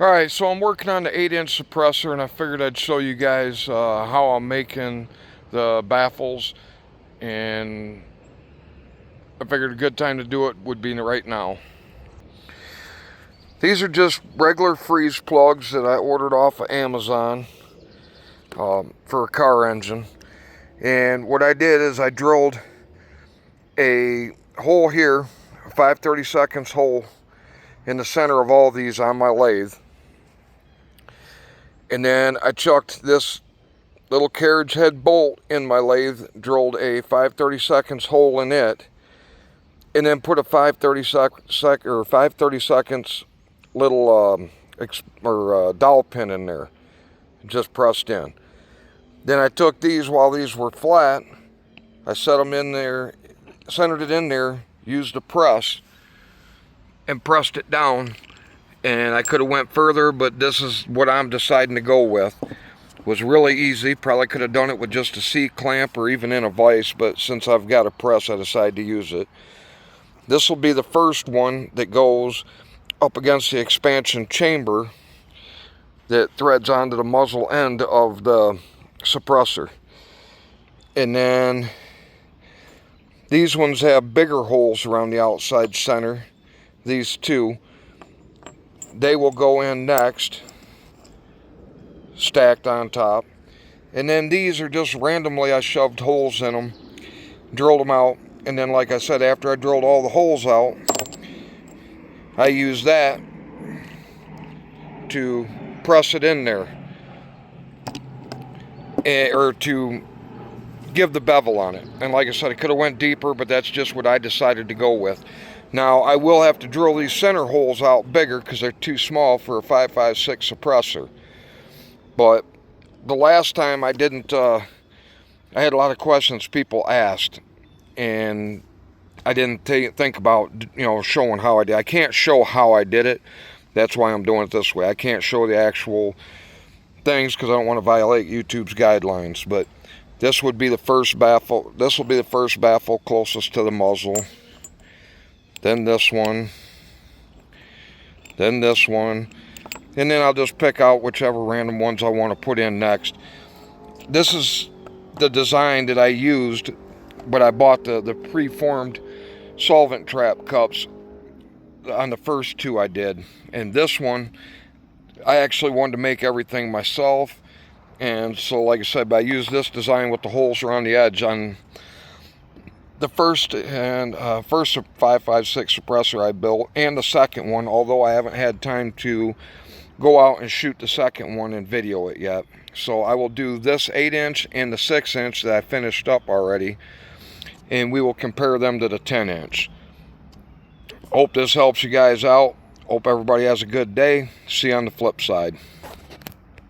Alright, so I'm working on the 8-inch suppressor, and I figured I'd show you guys how I'm making the baffles, and I figured a good time to do it would be right now. These are just regular freeze plugs that I ordered off of Amazon for a car engine. And what I did is I drilled a hole here, a 5/32 hole in the center of all these on my lathe. And then I chucked this little carriage head bolt in my lathe, drilled a 5/32 hole in it, and then put a 5/32 little dowel pin in there, just pressed in. Then I took these while these were flat, I set them in there, centered it in there, used a press, and pressed it down. And I could have went further, but this is what I'm deciding to go with. It was really easy. Probably could have done it with just a C-clamp or even in a vise, but since I've got a press, I decided to use it. This will be the first one that goes up against the expansion chamber that threads onto the muzzle end of the suppressor. And then these ones have bigger holes around the outside center. These two, they will go in next, stacked on top. And then these are just randomly, I shoved holes in them, drilled them out, and then like I said, after I drilled all the holes out, I used that to press it in there, or to give the bevel on it. And like I said, I could have went deeper, but that's just what I decided to go with. Now, I will have to drill these center holes out bigger because they're too small for a 5.56 suppressor. But the last time I didn't, I had a lot of questions people asked, and I didn't think about, showing how I did. I can't show how I did it. That's why I'm doing it this way. I can't show the actual things because I don't want to violate YouTube's guidelines. But this would be the first baffle. This will be the first baffle closest to the muzzle. Then this one, then this one, and then I'll just pick out whichever random ones I want to put in next. This is the design that I used, but I bought the preformed solvent trap cups on the first two I did. And this one, I actually wanted to make everything myself, and so like I said, I used this design with the holes around the edge on the first 5.56 suppressor I built, and the second one, although I haven't had time to go out and shoot the second one and video it yet. So I will do this 8-inch and the 6-inch that I finished up already, and we will compare them to the 10-inch. Hope this helps you guys out. Hope everybody has a good day. See you on the flip side.